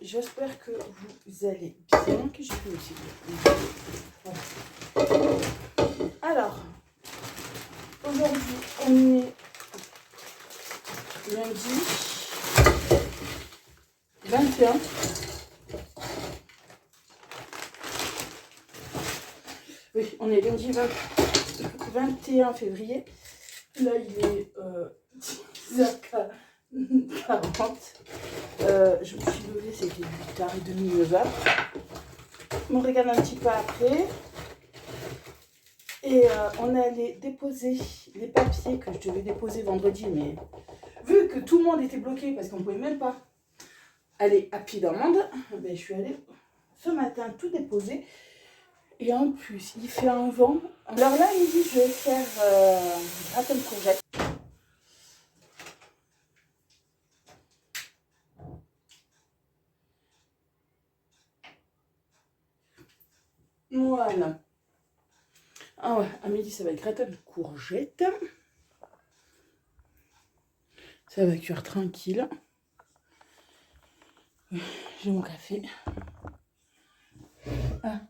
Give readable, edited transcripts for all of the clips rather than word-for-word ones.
j'espère que vous allez bien, que je peux aussi bien. Voilà. Alors, aujourd'hui, on est lundi 21. Oui, on est lundi 21 février. Là, il est 10h40. Je me suis levée, c'était 8h30, 9h. On regarde un petit peu après. Et on est allé déposer les papiers que je devais déposer vendredi. Mais vu que tout le monde était bloqué parce qu'on ne pouvait même pas aller à pied d'amende, ben, je suis allée ce matin tout déposer. Et en plus, il fait un vent. Alors là, il me dit, je vais faire gratin de courgettes. Voilà. Ah ouais, à midi, ça va être gratin de courgettes. Ça va cuire tranquille. J'ai mon café. Ah.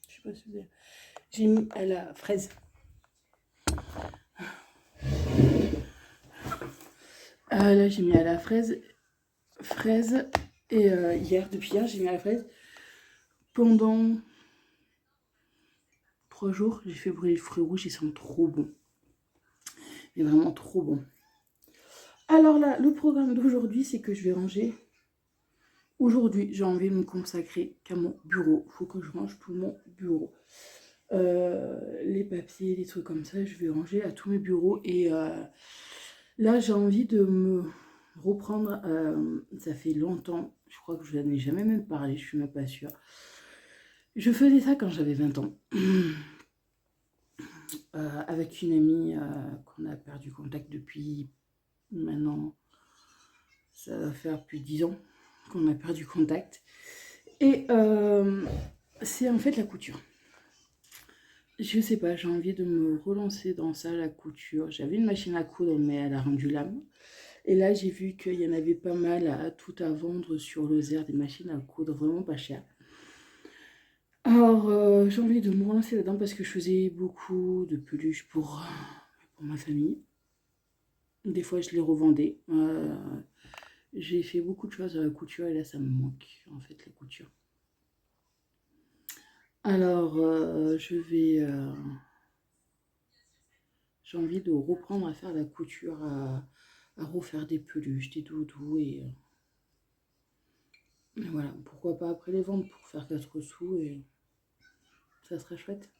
Je sais pas si vous avez... J'ai mis à la fraise. Là, j'ai mis à la fraise. Et depuis hier, j'ai mis à la fraise. Pendant 3 jours, j'ai fait brûler les fruits rouges. Ils sont trop bons. Mais vraiment trop bons. Alors là, le programme d'aujourd'hui, c'est que je vais ranger. Aujourd'hui, j'ai envie de me consacrer qu'à mon bureau. Il faut que je range tout mon bureau. Les papiers, les trucs comme ça, je vais ranger à tous mes bureaux. Et là, j'ai envie de me reprendre. Ça fait longtemps, je crois que je n'en ai jamais même parlé, je suis même pas sûre. Je faisais ça quand j'avais 20 ans. Avec une amie qu'on a perdu contact depuis maintenant. Ça va faire plus de 10 ans qu'on a perdu contact. Et c'est en fait la couture. Je sais pas, j'ai envie de me relancer dans ça, la couture. J'avais une machine à coudre, mais elle a rendu l'âme. Et là, j'ai vu qu'il y en avait pas mal à tout à vendre sur Lozère, des machines à coudre vraiment pas chères. Alors, j'ai envie de me relancer là-dedans parce que je faisais beaucoup de peluches pour ma famille. Des fois, je les revendais. J'ai fait beaucoup de choses à la couture et là, ça me manque, en fait, la couture. Alors, j'ai envie de reprendre à faire la couture, à refaire des peluches, des doudous et voilà, pourquoi pas après les vendre pour faire 4 sous et ça serait chouette.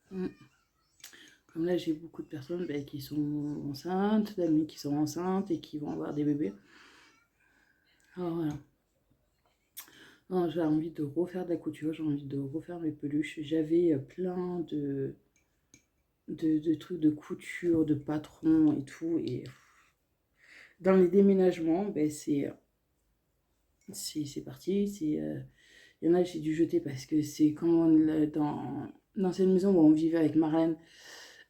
Comme là, j'ai beaucoup de personnes qui sont enceintes, d'amis qui sont enceintes et qui vont avoir des bébés. Alors voilà. Non, j'ai envie de refaire de la couture, j'ai envie de refaire mes peluches. J'avais plein de trucs de couture, de patrons et tout. Et dans les déménagements, c'est parti. Il y en a, j'ai dû jeter parce que c'est comme dans l'ancienne maison où on vivait avec Marlène.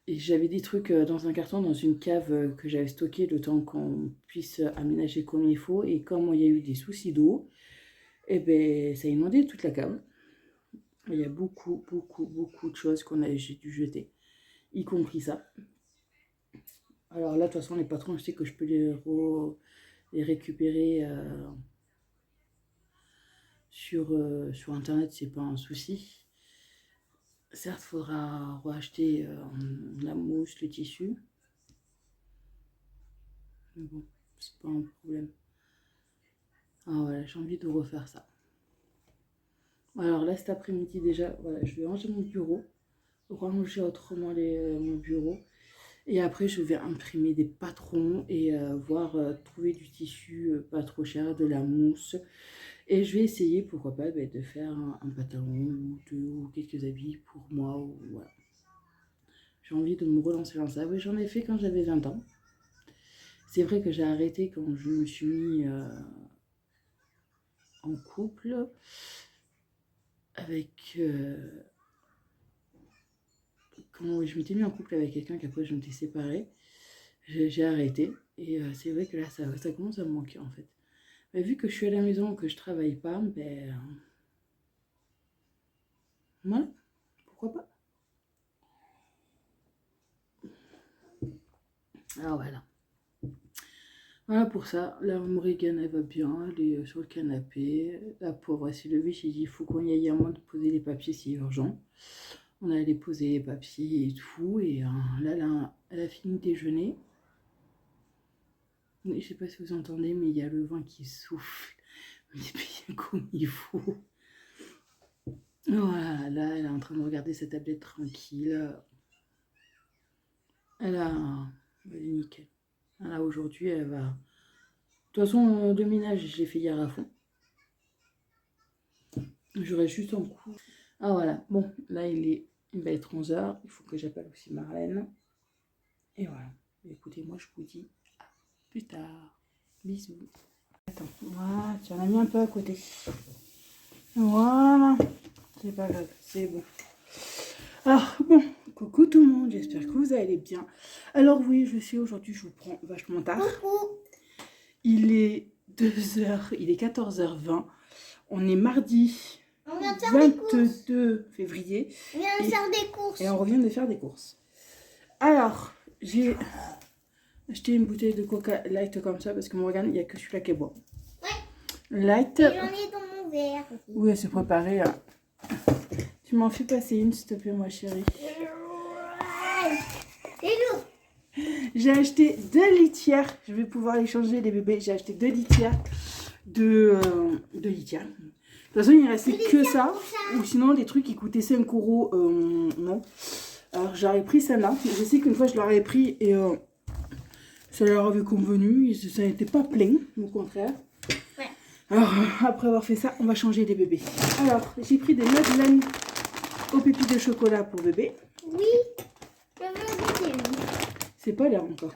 Et j'avais des trucs dans un carton, dans une cave que j'avais stocké le temps qu'on puisse aménager comme il faut. Et comme il y a eu des soucis d'eau, et ben ça a inondé toute la cave. Il y a beaucoup de choses j'ai dû jeter, y compris ça. Alors là, de toute façon, les patrons, je sais que je peux les récupérer sur internet, c'est pas un souci. Certes, il faudra racheter la mousse, le tissu. Mais bon, c'est pas un problème. Ah voilà, j'ai envie de refaire ça. Alors là, cet après-midi déjà, voilà, je vais ranger mon bureau, ranger autrement mon bureau. Et après, je vais imprimer des patrons et voir trouver du tissu pas trop cher, de la mousse. Et je vais essayer, pourquoi pas, de faire un pantalon ou quelques habits pour moi. Voilà. J'ai envie de me relancer dans ça. Oui, j'en ai fait quand j'avais 20 ans. C'est vrai que j'ai arrêté quand je me suis mis en couple avec... quand je m'étais mis en couple avec quelqu'un qu'après je m'étais séparée, j'ai arrêté. Et c'est vrai que là, ça commence à me manquer en fait. Mais vu que je suis à la maison, que je travaille pas, ben... voilà, pourquoi pas. Alors voilà. Voilà pour ça. La Morrigan, elle va bien. Elle est sur le canapé. La pauvre, elle s'est levée. J'ai dit, il faut qu'on y aille à moins de poser les papiers, c'est urgent. On allait poser les papiers et tout. Et là, elle a fini de déjeuner. Je ne sais pas si vous entendez, mais il y a le vent qui souffle. Mais bien comme il faut. Voilà, là, elle est en train de regarder sa tablette tranquille. Elle est nickel. Là, aujourd'hui, elle va... De toute façon, le ménage, je l'ai fait hier à fond. J'aurais juste en coup. Ah voilà, bon, là, il va être 11h. Il faut que j'appelle aussi Marlène. Et voilà. Écoutez, moi, je vous dis à plus tard. Bisous. Attends, voilà, tu en as mis un peu à côté. Voilà. C'est pas grave, c'est bon. Alors, bon, coucou tout le monde, j'espère que vous allez bien. Alors oui, je sais, aujourd'hui, je vous prends vachement tard. Coucou. Il est 2h, il est 14h20. On est mardi 22 février. On vient de faire des courses. Et on revient de faire des courses. Alors, j'ai acheté une bouteille de Coca Light comme ça, parce que Morgane, il n'y a que celui-là qui est bon. Ouais. Light. Et j'en ai dans mon verre. Oui, elle s'est préparée. Hein. Tu m'en fais passer une, s'il te plaît, ma chérie. C'est lourd. J'ai acheté 2 litières. Je vais pouvoir les changer, les bébés. J'ai acheté 2 litières. 2 litières. De toute façon, il ne restait que ça. Ou sinon, les trucs qui coûtaient 5 €, non. Alors, j'aurais pris celle-là. Je sais qu'une fois, je leur ai pris et ça leur avait convenu. Ça n'était pas plein, au contraire. Ouais. Alors, après avoir fait ça, on va changer les bébés. Alors, j'ai pris des madeleines aux pépites de chocolat pour bébé. Oui, je veux goûter une. C'est pas l'air encore.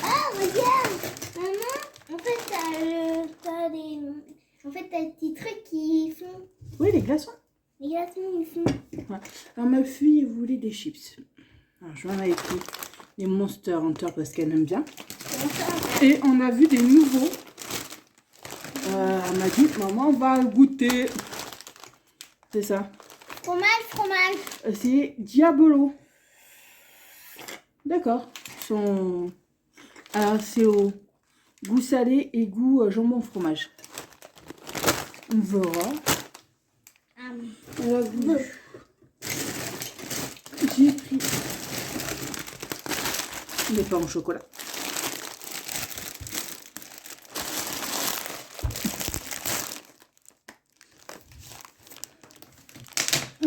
Ah, regarde, maman, en fait, t'as des petits trucs qui font... Oui, les glaçons. Les glaçons, ils font... Ouais. Alors, ma fille voulait des chips. Alors, je m'en avais pris des Monster Hunter parce qu'elle aime bien. Et on a vu des nouveaux. Elle m'a dit, maman, on va goûter. C'est ça. Fromage. C'est Diabolo. D'accord. Alors, c'est au goût salé et goût jambon fromage. On verra. Alors, j'ai pris des pains au chocolat.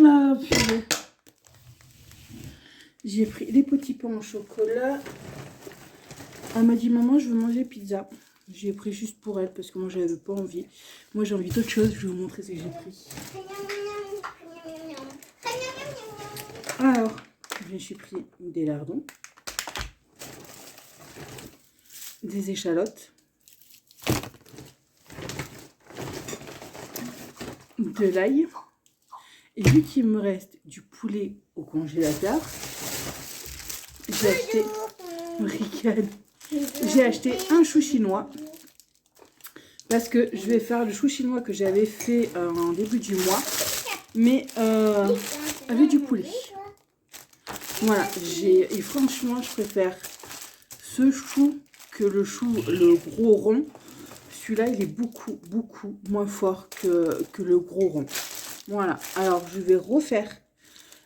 Ah, purée. J'ai pris des petits pains au chocolat. Elle m'a dit, maman, je veux manger pizza. J'ai pris juste pour elle parce que moi, j'avais pas envie. Moi, j'ai envie d'autre chose. Je vais vous montrer ce que j'ai pris. Alors, je me suis pris des lardons, des échalotes, de l'ail. Et vu qu'il me reste du poulet au congélateur, j'ai acheté... J'ai acheté un chou chinois parce que je vais faire le chou chinois que j'avais fait en début du mois, mais avec du poulet. Voilà, et franchement, je préfère ce chou que le gros rond. Celui-là, il est beaucoup moins fort que le gros rond. Voilà, alors je vais refaire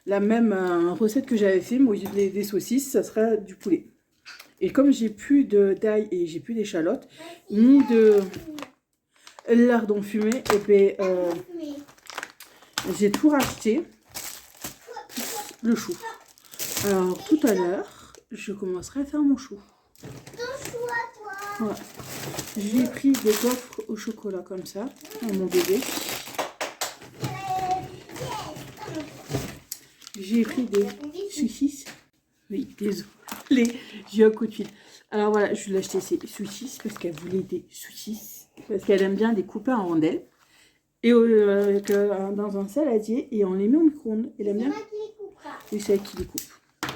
la même recette que j'avais fait, mais au lieu des saucisses, ça sera du poulet. Et comme j'ai plus d'ail et j'ai plus d'échalotes, ni de lardons fumés, et ben, j'ai tout racheté, le chou. Alors tout à l'heure, je commencerai à faire mon chou. Ton chou à toi. Ouais. J'ai pris des gaufres au chocolat comme ça, à mon bébé. J'ai pris des saucisses. Oui, désolé, j'ai eu un coup de fil. Alors voilà, je lui ai acheté ces saucisses parce qu'elle voulait des saucisses. Parce qu'elle aime bien les couper en rondelles. Et dans un saladier, et on les met au micro-ondes. Elle aime bien. Et c'est elle qui les coupe. De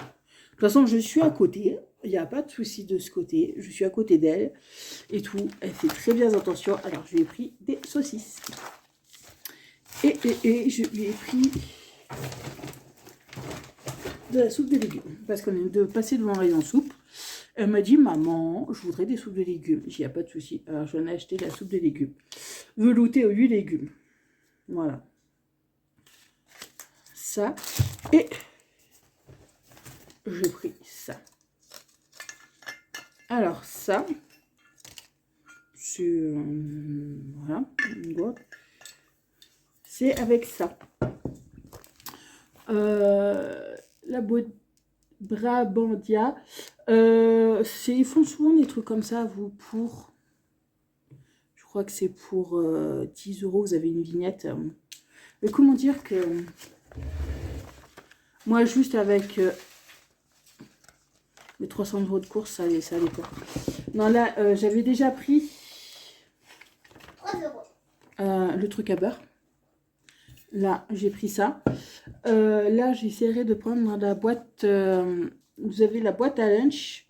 toute façon, je suis à côté. Il n'y a pas de souci de ce côté. Je suis à côté d'elle. Et tout. Elle fait très bien attention. Alors, je lui ai pris des saucisses. Et je lui ai pris de la soupe de légumes. Parce qu'on est de passer devant un rayon soupe. Elle m'a dit, maman, je voudrais des soupes de légumes. J'ai dit, il n'y a pas de souci. Alors, j'en ai acheté de la soupe de légumes. Veloutée aux 8 légumes. Voilà. Ça. Et j'ai pris ça. Alors, ça. C'est... voilà. C'est avec ça. La boîte Brabandia. Ils font souvent des trucs comme ça, vous, pour... Je crois que c'est pour 10 €, vous avez une vignette. Mais comment dire que... Moi, juste avec les 300 € de course, ça allait pas. Non, là, j'avais déjà pris 3 €. le truc à beurre. Là, j'ai pris ça. Là, j'essaierai de prendre la boîte... vous avez la boîte à lunch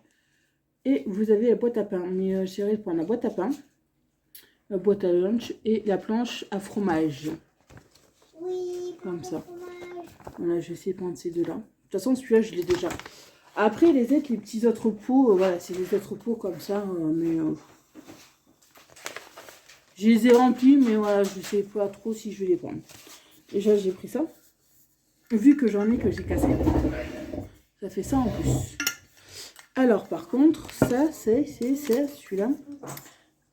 et vous avez la boîte à pain. Mais j'essaierai de prendre la boîte à pain, la boîte à lunch et la planche à fromage. Oui, comme ça. Fromage. Voilà, je vais essayer de prendre ces deux-là. De toute façon, celui-là, je l'ai déjà. Après, les petits autres pots, voilà, c'est des autres pots comme ça, mais... je les ai remplis, mais voilà, je sais pas trop si je vais les prendre. Déjà, j'ai pris ça. Vu que j'en ai, que j'ai cassé. Ça fait ça en plus. Alors, par contre, ça, c'est celui-là.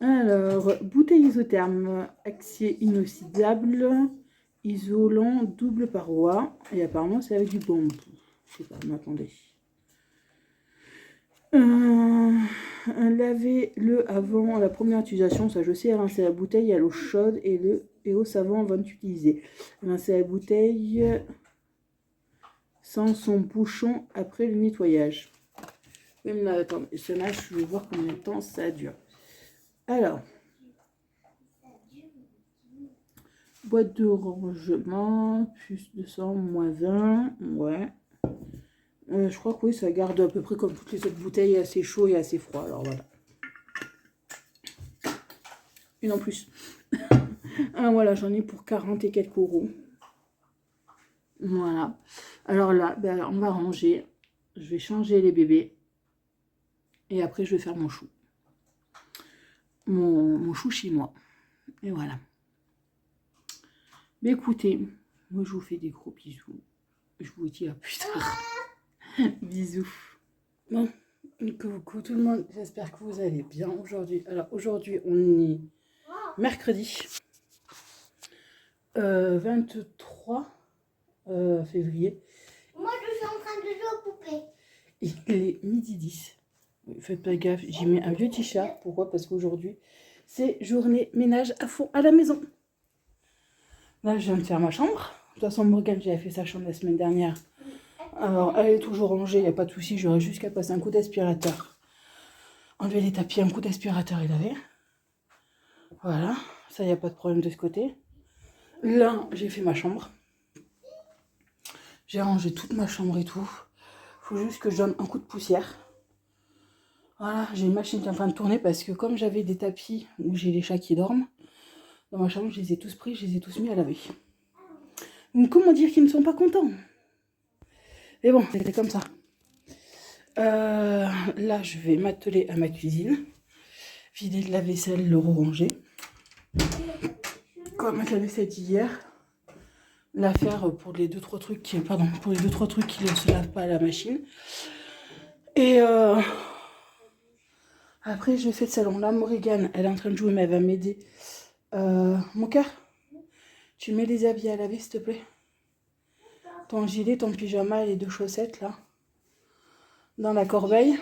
Alors, bouteille isotherme, acier inoxydable, isolant, double paroi. Et apparemment, c'est avec du bambou. Je sais pas, mais attendez. Lavez-le avant la première utilisation. Ça, je sais, rincer la bouteille à l'eau chaude et au savon avant d'utiliser. Rincer la bouteille sans son bouchon après le nettoyage. Oui, mais là, attends, celle-là, je vais voir combien de temps ça dure. Alors, boîte de rangement, plus 200, moins 20, ouais. Je crois que oui, ça garde à peu près comme toutes les autres bouteilles, assez chaud et assez froid. Alors voilà. Une en plus. Ah, voilà, j'en ai pour 40 et quelques euros. Voilà. Alors là, ben, on va ranger. Je vais changer les bébés. Et après, je vais faire mon chou. Mon chou chinois. Et voilà. Mais écoutez, moi je vous fais des gros bisous. Je vous dis à plus tard. Bisous. Bon, coucou tout le monde. J'espère que vous allez bien aujourd'hui. Alors aujourd'hui, on est mercredi 23 février. Moi, je suis en train de jouer aux poupées. Il est midi 10. Faites pas gaffe, j'ai mis un vieux t-shirt. Pourquoi? Parce qu'aujourd'hui, c'est journée ménage à fond à la maison. Là, je viens de faire ma chambre. De toute façon, Morgane, j'avais fait sa chambre la semaine dernière. Alors, elle est toujours rangée, il n'y a pas de souci. J'aurais juste qu'à passer un coup d'aspirateur. Enlever les tapis, un coup d'aspirateur et laver. Voilà, ça, il n'y a pas de problème de ce côté. Là, j'ai fait ma chambre. J'ai rangé toute ma chambre et tout. Il faut juste que je donne un coup de poussière. Voilà, j'ai une machine qui est en train de tourner parce que comme j'avais des tapis où j'ai les chats qui dorment, dans ma chambre, je les ai tous pris, je les ai tous mis à laver. Donc, comment dire qu'ils ne sont pas contents? Mais bon, c'était comme ça. Là, je vais m'atteler à ma cuisine. Vider de la vaisselle, le ranger. Comme avec la vaisselle d'hier. La faire pour les 2-3 trucs qui... Pardon, pour les 2-3 trucs qui ne se lavent pas à la machine. Et après, je fais le salon. Là, Morgane, elle est en train de jouer, mais elle va m'aider. Mon cœur, tu mets les habits à laver, s'il te plaît. Ton gilet, ton pyjama et les 2 chaussettes, là. Dans la corbeille.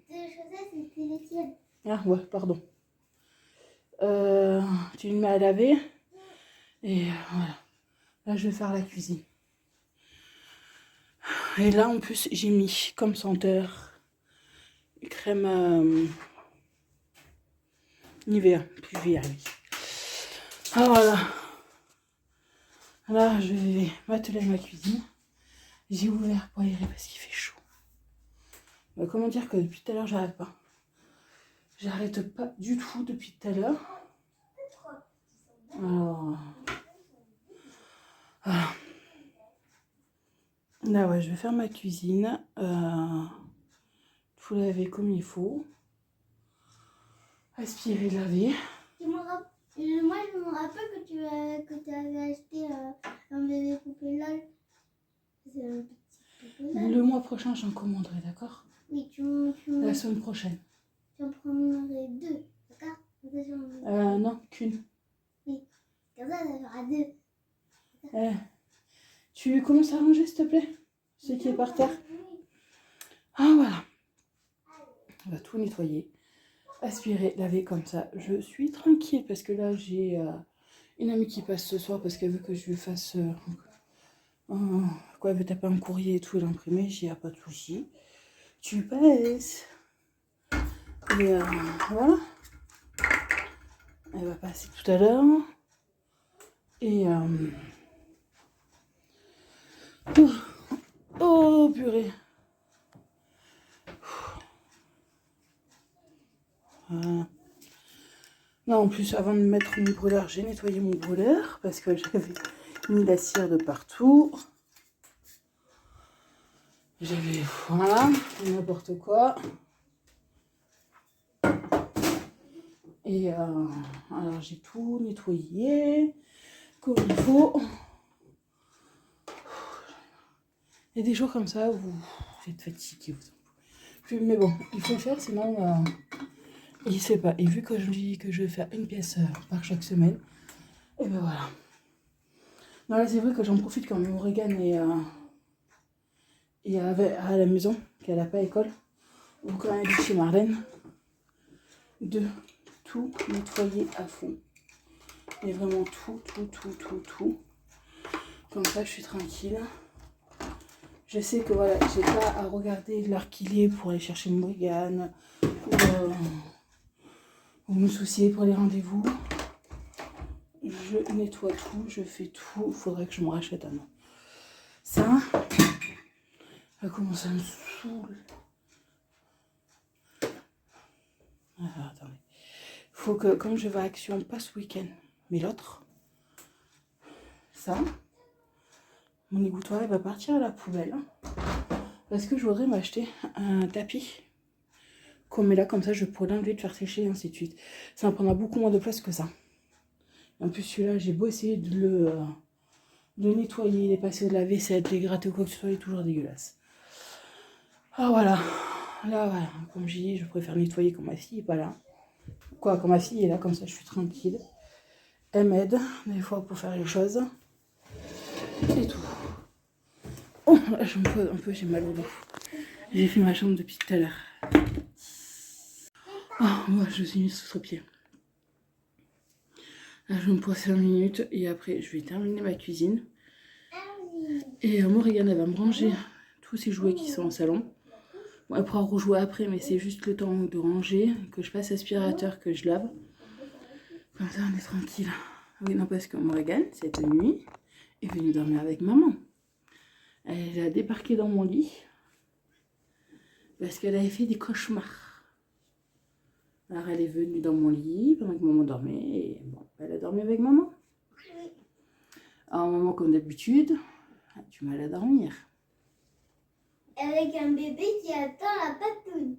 Les chaussettes, c'était les tiennes. Ah, ouais, pardon. Tu le mets à laver. Et voilà. Là, je vais faire la cuisine. Et là, en plus, j'ai mis comme senteur crème Nivea. Plus vert, oui. Ah, voilà. Là, je vais m'atteler à ma cuisine. J'ai ouvert pour aérer parce qu'il fait chaud. Comment dire que depuis tout à l'heure, j'arrête pas. J'arrête pas du tout depuis tout à l'heure. Alors... Voilà. Là, ouais, je vais faire ma cuisine. Tout laver comme il faut. Aspirer, laver. Moi, je me rappelle que tu avais acheté un bébé poupée LOL. C'est un petit poupée LOL. Le mois prochain, j'en commanderai, d'accord? Oui, La semaine prochaine. tu en prendrais 2, d'accord? Non, qu'une. Oui, comme ça fera 2. Tu commences à ranger, s'il te plaît? Ce qui est par terre. Ah, voilà. On va tout nettoyer. Aspirer, laver comme ça. Je suis tranquille parce que là, j'ai une amie qui passe ce soir parce qu'elle veut que je lui fasse... quoi, elle veut taper un courrier et tout, l'imprimer. J'y ai pas de souci. Tu passes. Et voilà. Elle va passer tout à l'heure. Et... Oh, purée. Voilà. Non, en plus, avant de mettre mon brûleur, j'ai nettoyé mon brûleur parce que j'avais mis la cire de partout. J'avais, voilà, n'importe quoi. Et alors, j'ai tout nettoyé comme il faut. Il y a des jours comme ça où vous êtes fatigué. Mais bon, il faut le faire, sinon il ne sait pas. Et vu que je dis que je vais faire une pièce par chaque semaine, et ben voilà. Non, là, c'est vrai que j'en profite quand Morgane est à la maison, qu'elle n'a pas école, ou quand elle est chez Marlène, de tout nettoyer à fond. Et vraiment tout. Comme ça, je suis tranquille. Je sais que voilà, j'ai pas à regarder l'heure qu'il est pour aller chercher Morgane, ou me soucier pour les rendez-vous. Je nettoie tout, je fais tout. Il faudrait que je me rachète un an. Ça, comment ça me saoule. Ah, attendez. Faut que, comme je vais à Action, pas ce week-end, mais l'autre, ça, mon égouttoir, il va partir à la poubelle. Parce que je voudrais m'acheter un tapis. Qu'on met là, comme ça, je pourrais l'enlever, de faire sécher, et ainsi de suite. Ça me prendra beaucoup moins de place que ça. En plus, celui-là, j'ai beau essayer de le nettoyer, les passer de la vaisselle, les gratter quoi que ce soit, il est toujours dégueulasse. Ah voilà. Là, voilà. Comme j'ai dit, je préfère nettoyer quand ma fille n'est pas là. Quoi, quand ma fille est là, comme ça, je suis tranquille. Elle m'aide, des fois, pour faire les choses. Et tout. Oh, là, je me pose un peu, j'ai mal au dos. J'ai fait ma chambre depuis tout à l'heure. Oh, moi, je suis mise sous pied. Là, je me pose 5 minutes et après, je vais terminer ma cuisine. Et Morgane, elle va me ranger tous ces jouets qui sont au salon. Bon, elle pourra rejouer après, mais c'est juste le temps de ranger, que je passe aspirateur, que je lave. Comme ça, on est tranquille. Oui, non, parce que Morgane, cette nuit, est venue dormir avec maman. Elle a débarqué dans mon lit parce qu'elle avait fait des cauchemars. Alors, elle est venue dans mon lit pendant que maman dormait et bon, elle a dormi avec maman. Alors, maman, comme d'habitude, a du mal à dormir. Avec un bébé qui attend la patoune.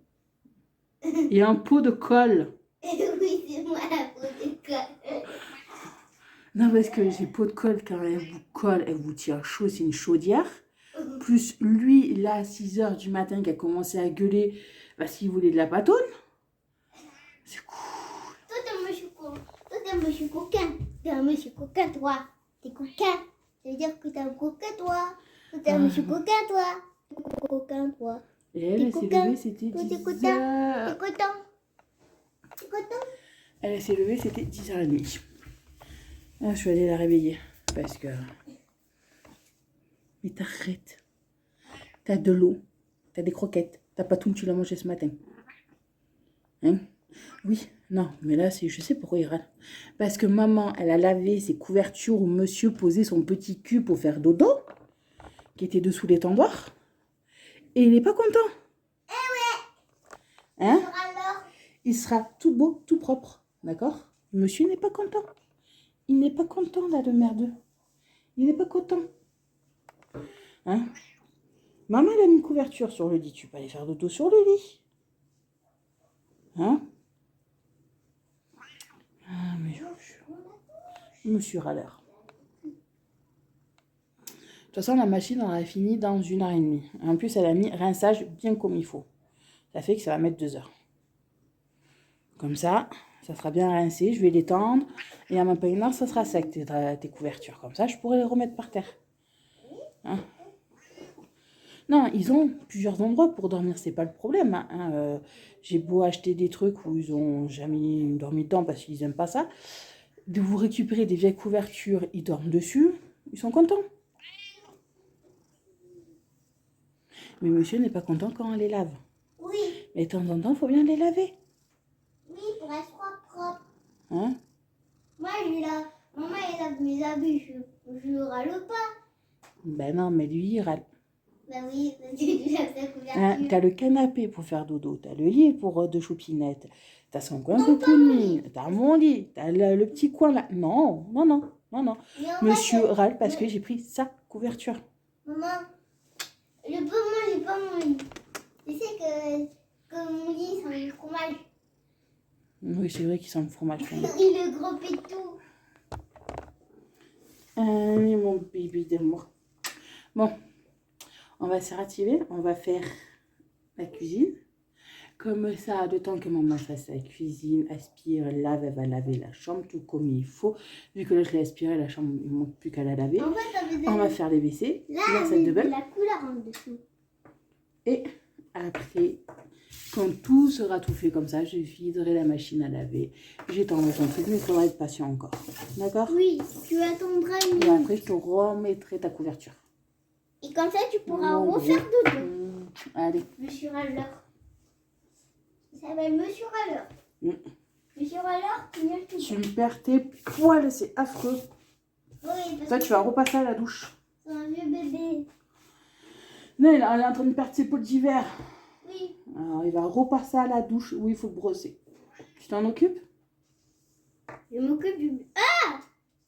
Et un pot de colle. Oui, c'est moi la peau de colle. Non, parce que j'ai pot de colle, quand elle vous colle, elle vous tient chaud, c'est une chaudière. Plus lui, là, à 6h du matin, qui a commencé à gueuler parce qu'il voulait de la patoune. C'est cool. Toi, t'es un monsieur con. Toi, t'es un monsieur coquin. T'es un monsieur coquin, toi. T'es coquin. Ça veut dire que t'es un coquin, toi. Toi, t'es un monsieur coquin, toi. Coquin, toi. Et elle s'est levée, c'était 10h. T'es content. T'es content. Elle s'est levée, c'était 10h30. Là, je suis allée la réveiller. Parce que... Mais t'arrêtes. T'as de l'eau. T'as des croquettes. T'as pas tout, tu l'as mangé ce matin. Hein? Oui, non, mais là, je sais pourquoi il râle. Parce que maman, elle a lavé ses couvertures où monsieur posait son petit cul pour faire dodo. qui était dessous l'étendoir. Et il n'est pas content. Hein? Alors, Il sera tout beau, tout propre. D'accord? Monsieur n'est pas content. Il n'est pas content, là, le merdeux. Il n'est pas content. Hein? Maman, elle a mis une couverture sur le lit. Tu peux aller faire dodo sur le lit. Hein? Ah, mais monsieur râleur. De toute façon, la machine, on a fini dans 1h30. En plus, elle a mis rinçage bien comme il faut. Ça fait que ça va mettre 2 heures. Comme ça sera bien rincé. Je vais l'étendre. Et à ma pas une heure, ça sera sec, tes couvertures. Comme ça, je pourrai les remettre par terre. Hein? Non, ils ont plusieurs endroits pour dormir, c'est pas le problème. Hein. J'ai beau acheter des trucs où ils ont jamais dormi dedans parce qu'ils aiment pas ça. De vous récupérer des vieilles couvertures, ils dorment dessus, ils sont contents. Mais monsieur n'est pas content quand on les lave. oui, Mais de temps en temps, il faut bien les laver. oui, pour être propre. Hein? Moi, maman, elle lave mes habits, je râle pas. Ben non, mais lui, il râle. Ben oui, tu laves ta couverture. Hein, t'as le canapé pour faire dodo, t'as le lit pour de choupinette, t'as son coin cocooning, t'as mon lit, t'as le petit coin là. Non. Mais en Monsieur fait, râle parce que j'ai pris sa couverture. maman, pas mon lit. Tu sais que mon lit, c'est un fromage. Oui, c'est vrai qu'il sent le fromage. Il est gros et tout. Mais mon bébé d'amour. Bon, on va se rativer, on va faire la cuisine. Comme ça, de temps que maman fasse la cuisine, aspire, lave, elle va laver la chambre tout comme il faut. Vu que là, je l'ai aspiré, la chambre, il ne manque plus qu'à la laver. En fait, On va faire les WC, là, la salle de bain. la couleur en dessous. Et après, quand tout sera tout fait comme ça, je viderai la machine à laver. J'étendrai ton truc, mais il faudra être patient encore. D'accord? Oui, tu attendras une Et minute. après, je te remettrai ta couverture. Et comme ça, tu pourras Mon refaire Dieu. dodo. Allez. Monsieur Râleur. Ça s'appelle Monsieur Râleur. Monsieur Râleur, tu viens tout. Tu me perds tes poils, c'est affreux. Oui, parce Toi, que tu vas repasser à la douche. c'est un vieux bébé. Non, elle est en train de perdre ses poils d'hiver. Oui. Alors, il va repasser à la douche où il faut le brosser. Tu t'en occupes? Je m'occupe du... Ah!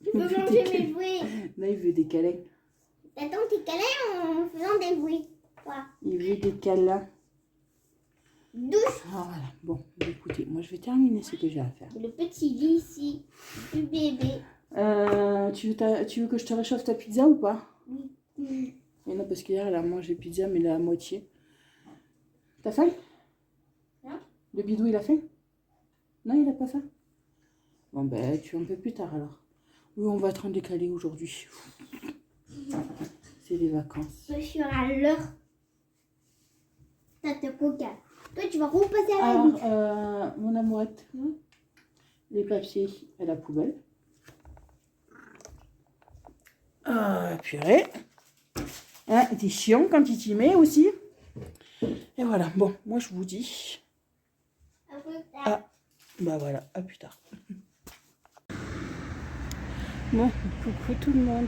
Tu peux manger mes jouets. Là, il veut des câlins. T'attends tes câlins en faisant des bruits. Quoi? Il veut des câlins. Douche. Ah, voilà. Bon, écoutez, moi, je vais terminer ce que j'ai à faire. Le petit lit ici. Du bébé. Tu veux que je te réchauffe ta pizza ou pas? Oui. Mais non, parce qu'hier, elle a mangé pizza, mais la moitié. T'as faim? Non. Le bidou, il a faim? Non, il a pas faim? Bon, ben, tu es un peu plus tard, alors. Oui, on va être en décalé aujourd'hui. C'est les vacances. Monsieur Râleur. Ça te coca. Toi, tu vas repasser à la douche. Alors, mon amourette, les papiers à la poubelle. Ah, purée. Hein, t'es chiant quand tu t'y mets aussi. Et voilà, bon, moi je vous dis. Ah, bah voilà, à plus tard. Bon, coucou tout le monde.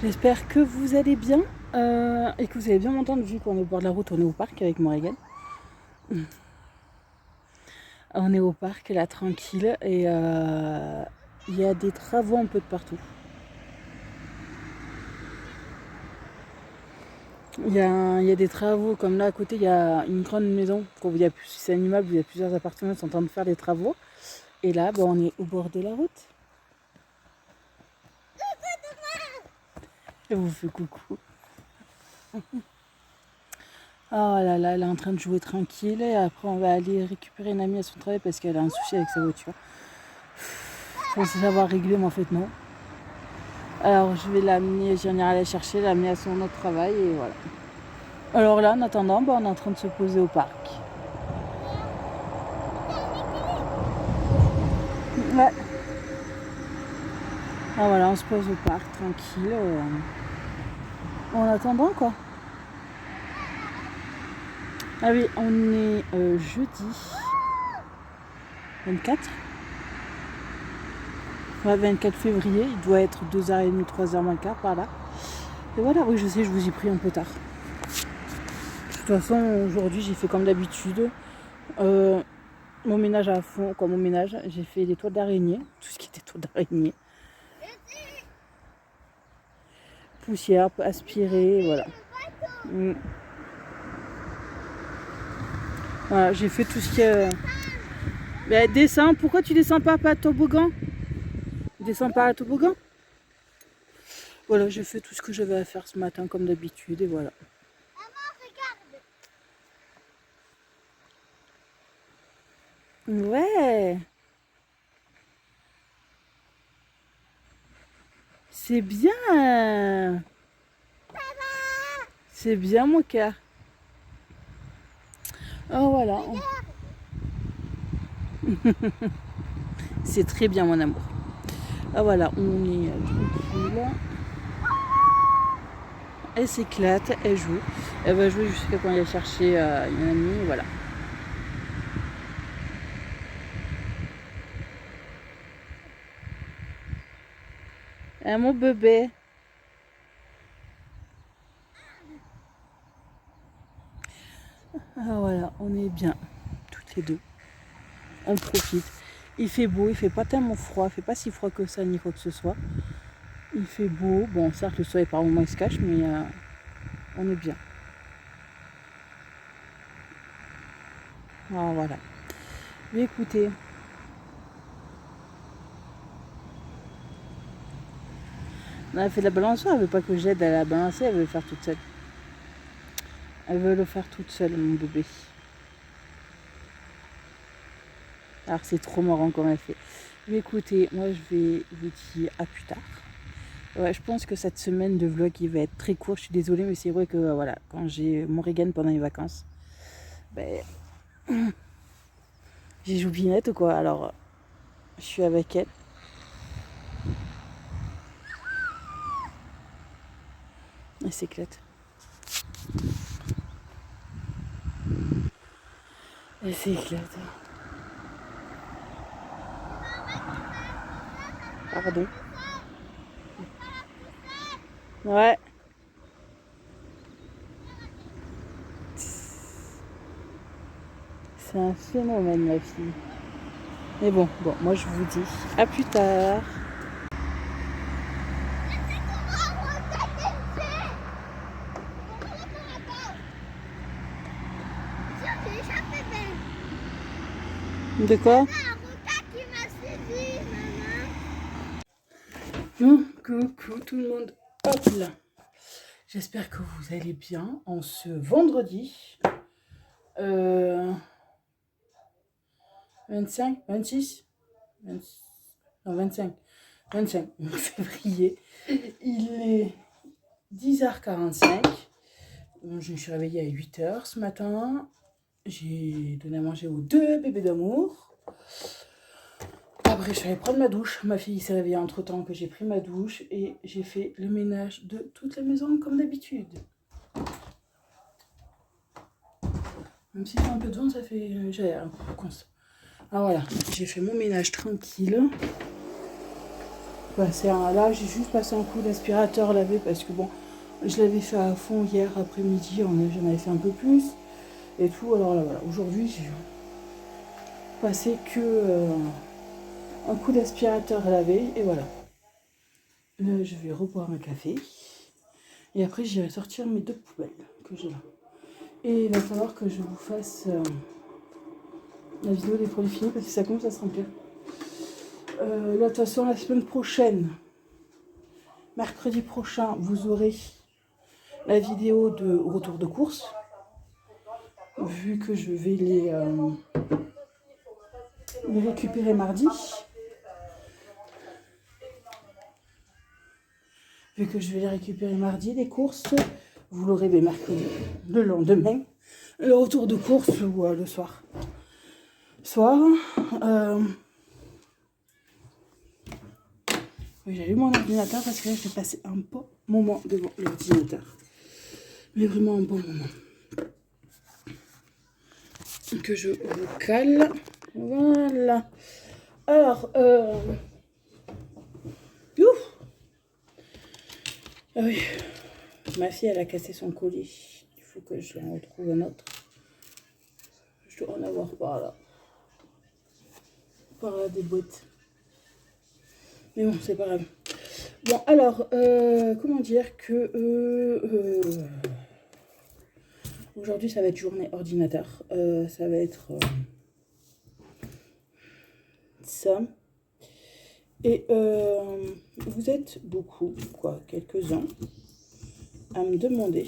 J'espère que vous allez bien et que vous allez bien m'entendre vu qu'on est au bord de la route, on est au parc avec Morrigan. On est au parc là tranquille et il y a des travaux un peu de partout. Il y a des travaux comme là à côté, il y a une grande maison, c'est un immeuble où il y a plusieurs appartements qui sont en train de faire des travaux. Et là, bon, on est au bord de la route. Elle vous fait coucou. Oh là là, elle est en train de jouer tranquille. Et après, on va aller récupérer une amie à son travail parce qu'elle a un souci avec sa voiture. Je pensais savoir régler, mais en fait, non. Alors, je vais l'amener, j'en irai la chercher, l'amener à son autre travail et voilà. Alors là, en attendant, on est en train de se poser au parc. Ouais. Ah voilà, on se pose au parc, tranquille. En attendant, quoi. Ah oui, on est jeudi 24. Ouais, 24 février, il doit être 2h30, 3h moins le quart par là. Et voilà, oui, je sais, je vous ai pris un peu tard. De toute façon, aujourd'hui, j'ai fait comme d'habitude. Mon ménage à fond, quoi, mon ménage, j'ai fait les toiles d'araignée, tout ce qui était toiles d'araignée. Poussière, aspirée, voilà. Voilà, j'ai fait tout ce qui est... Ben, descends, pourquoi tu descends pas à toboggan? Descends pas à toboggan? Voilà, j'ai fait tout ce que j'avais à faire ce matin comme d'habitude et voilà. Ouais, c'est bien. C'est bien mon cœur. Oh voilà. C'est très bien mon amour. Ah voilà, on est tranquille. Elle s'éclate, elle joue. Elle va jouer jusqu'à quand elle a cherché une amie, voilà. Ah, mon bébé. Ah voilà, on est bien, toutes les deux. On profite. Il fait beau, il fait pas tellement froid, il fait pas si froid que ça ni quoi que ce soit. Il fait beau, bon certes le soleil par moments il se cache, mais on est bien. Ah, voilà. Mais écoutez, on a fait de la balançoire, elle veut pas que j'aide à la balancer, elle veut le faire toute seule. Elle veut le faire toute seule, mon bébé. Alors c'est trop marrant comme elle fait. Mais écoutez, moi je vais vous dire à plus tard. Ouais, je pense que cette semaine de vlog il va être très court. Je suis désolée, mais c'est vrai que voilà, quand j'ai Morrigan pendant les vacances, ben, j'ai Joupinette quoi. Alors je suis avec elle. Elle s'éclate. Elle s'éclate. Pardon. Ouais. C'est un phénomène ma fille. Mais bon, moi je vous dis à plus tard. De quoi? Bon, coucou tout le monde. Hop là. J'espère que vous allez bien en ce vendredi 25, 26, 26 non 25, 25 février. Il est 10h45. Je me suis réveillée à 8h ce matin. J'ai donné à manger aux deux bébés d'amour. Après, je suis allée prendre ma douche. Ma fille s'est réveillée entre temps que j'ai pris ma douche et j'ai fait le ménage de toute la maison comme d'habitude. Même si c'est un peu de vent, ça fait. J'ai un peu constant. Ah voilà, j'ai fait mon ménage tranquille. Là, j'ai juste passé un coup d'aspirateur lavé parce que bon, je l'avais fait à fond hier après-midi. J'en avais fait un peu plus et tout. Alors là, voilà, aujourd'hui, j'ai passé que un coup d'aspirateur lavé et voilà. Là, je vais reboire un café et après, j'irai sortir mes deux poubelles que j'ai là. Et il va falloir que je vous fasse la vidéo des produits finis parce que ça commence à se remplir. Là, de toute façon, la semaine prochaine, mercredi prochain, vous aurez la vidéo de retour de course. Vu que je vais les récupérer mardi. Vu que je vais les récupérer mardi, les courses, vous l'aurez mercredi, le lendemain. Le retour de course ou le soir. Oui, j'allume mon ordinateur parce que là, je vais passer un bon moment devant l'ordinateur. Mais vraiment un bon moment. Que je vous cale. Voilà. Alors, ouf. Ah oui. Ma fille, elle a cassé son colis. Il faut que je en retrouve un autre. Je dois en avoir par là. Par là, des boîtes. Mais bon, c'est pas grave. Bon, alors, comment dire que... aujourd'hui, ça va être journée ordinateur. Ça va être ça. Et vous êtes beaucoup, quoi, quelques-uns, à me demander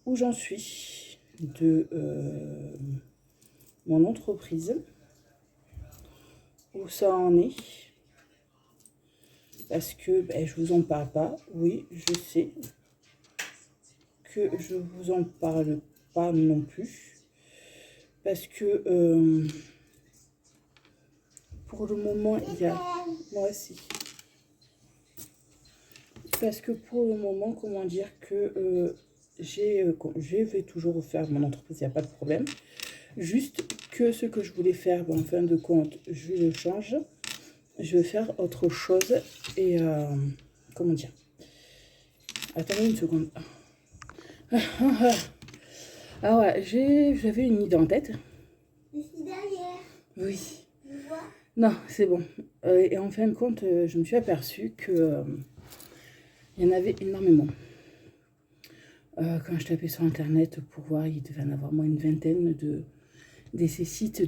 où j'en suis de mon entreprise, où ça en est. Parce que ben, je vous en parle pas. Oui, je sais que je vous en parle pas non plus. Parce que pour le moment, il y a... Moi aussi. Parce que pour le moment, comment dire que je vais toujours faire mon entreprise, il n'y a pas de problème. Juste que ce que je voulais faire, ben, en fin de compte, je le change. Je vais faire autre chose et comment dire. Attendez une seconde. Ah ouais, j'avais une idée en tête. Je suis derrière. Oui. Tu vois? Non, c'est bon. Et en fin de compte, je me suis aperçue que il y en avait énormément. Quand je tapais sur internet pour voir, il devait en avoir moins une vingtaine de ces sites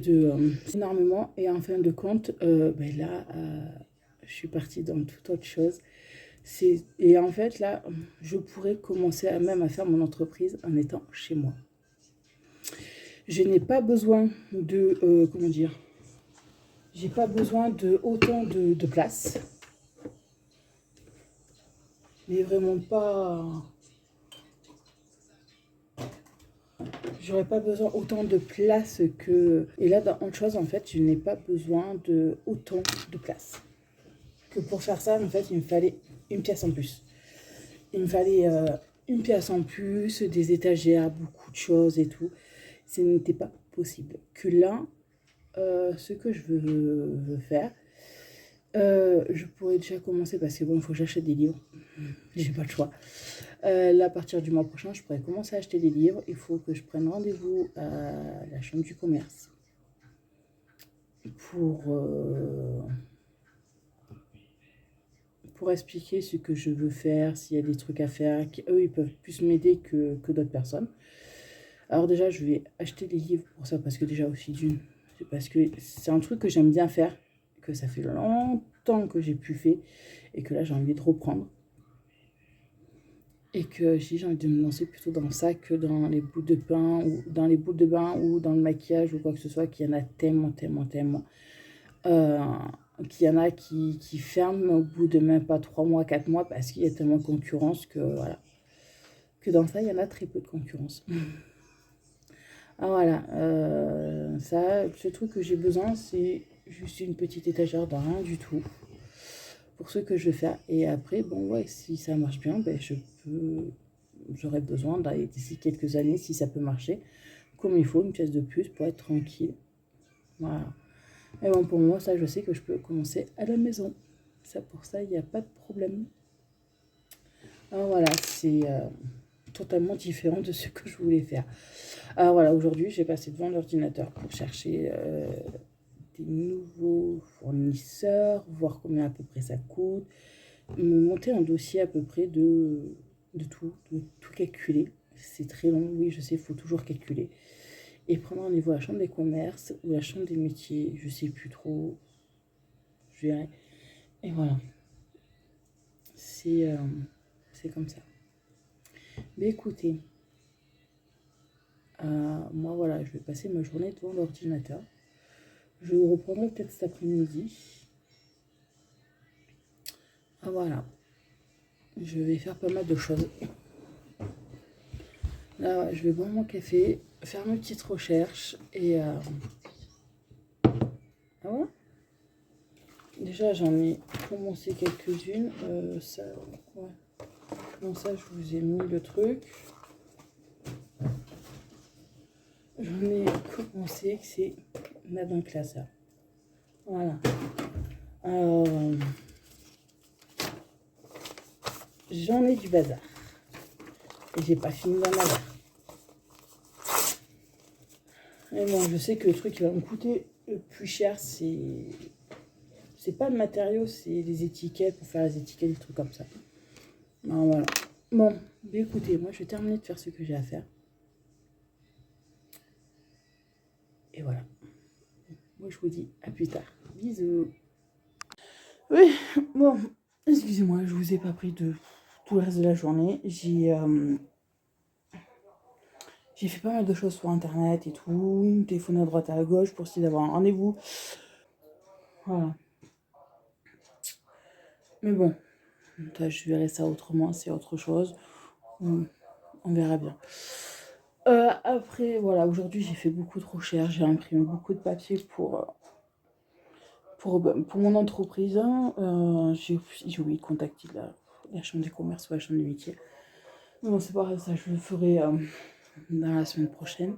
énormément. Et en fin de compte, ben là, je suis partie dans toute autre chose. Et en fait, là, je pourrais commencer même à faire mon entreprise en étant chez moi. Je n'ai pas besoin de, comment dire, j'ai pas besoin de autant de place. Mais vraiment pas... J'aurais pas besoin autant de place que... Et là, dans autre chose, en fait, je n'ai pas besoin de autant de place. Que pour faire ça, en fait, il me fallait une pièce en plus. Il me fallait une pièce en plus, des étagères, beaucoup de choses et tout. Ce n'était pas possible. Que là, ce que je veux faire, je pourrais déjà commencer parce que bon, il faut que j'achète des livres. J'ai pas le choix. Là, à partir du mois prochain, je pourrais commencer à acheter des livres. Il faut que je prenne rendez-vous à la chambre du commerce pour expliquer ce que je veux faire, s'il y a des trucs à faire, qu'eux, ils peuvent plus m'aider que d'autres personnes. Alors déjà, je vais acheter des livres pour ça, parce que déjà aussi d'une, c'est parce que c'est un truc que j'aime bien faire, que ça fait longtemps que j'ai plus fait, et que là, j'ai envie de reprendre. Et que j'ai envie de me lancer plutôt dans ça que dans les boules de pain, ou dans les boules de bain, ou dans le maquillage, ou quoi que ce soit, qu'il y en a tellement. Qu'il y en a qui ferment au bout de même pas 3 mois, 4 mois, parce qu'il y a tellement de concurrence que voilà. Que dans ça, il y en a très peu de concurrence. Ah voilà, ça, ce truc que j'ai besoin, c'est juste une petite étagère de rien du tout. Pour ce que je vais faire. Et après, bon, ouais, si ça marche bien, ben, j'aurai besoin d'ici quelques années, si ça peut marcher, comme il faut, une pièce de plus pour être tranquille. Voilà. Et bon, pour moi, ça, je sais que je peux commencer à la maison. Ça, pour ça, il n'y a pas de problème. Alors voilà, c'est totalement différent de ce que je voulais faire. Alors voilà, aujourd'hui, j'ai passé devant l'ordinateur pour chercher des nouveaux fournisseurs, voir combien à peu près ça coûte, me monter un dossier à peu près de tout calculer. C'est très long, oui, je sais, il faut toujours calculer. Et prendre rendez-vous à la chambre des commerces ou la chambre des métiers, je sais plus trop. Je verrai. Et voilà. C'est comme ça. Mais écoutez, moi voilà, je vais passer ma journée devant l'ordinateur. Je reprendrai peut-être cet après-midi. Ah voilà. Je vais faire pas mal de choses. Là, ouais, je vais boire mon café, faire mes petites recherches et... Ah ouais. Déjà, j'en ai commencé quelques-unes. Ça, ouais. Bon, ça, je vous ai mis le truc. J'en ai commencé, que c'est Madame Classa. Voilà. J'en ai du bazar. Et j'ai pas fini d'en avoir. Et bon, je sais que le truc qui va me coûter le plus cher, c'est pas le matériau, c'est les étiquettes, pour faire les étiquettes, des trucs comme ça. Alors, voilà. Bon, bah écoutez, moi je vais terminer de faire ce que j'ai à faire. Et voilà. Moi je vous dis à plus tard. Bisous. Oui, bon, excusez-moi, je vous ai pas pris de tout le reste de la journée. J'ai fait pas mal de choses sur internet et tout, téléphoné à droite à gauche pour essayer d'avoir un rendez-vous. Voilà. Mais bon, je verrai ça autrement, c'est autre chose. On verra bien. Après, voilà, aujourd'hui j'ai fait beaucoup trop cher. J'ai imprimé beaucoup de papier pour mon entreprise. J'ai oublié de contacter la chambre des commerces ou la chambre des métiers. Mais bon, c'est pareil, ça je le ferai dans la semaine prochaine.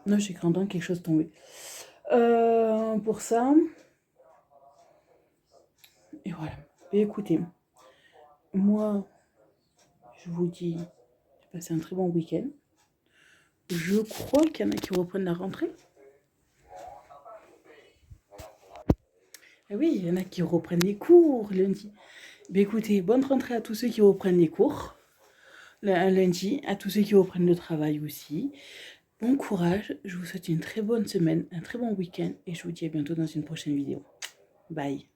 Non, j'ai cru entendre quelque chose tomber. Pour ça. Et voilà. Et écoutez, moi, je vous dis, j'ai passé un très bon week-end. Je crois qu'il y en a qui reprennent la rentrée. Ah oui, il y en a qui reprennent les cours lundi. Ben écoutez, bonne rentrée à tous ceux qui reprennent les cours lundi, à tous ceux qui reprennent le travail aussi. Bon courage, je vous souhaite une très bonne semaine, un très bon week-end et je vous dis à bientôt dans une prochaine vidéo. Bye.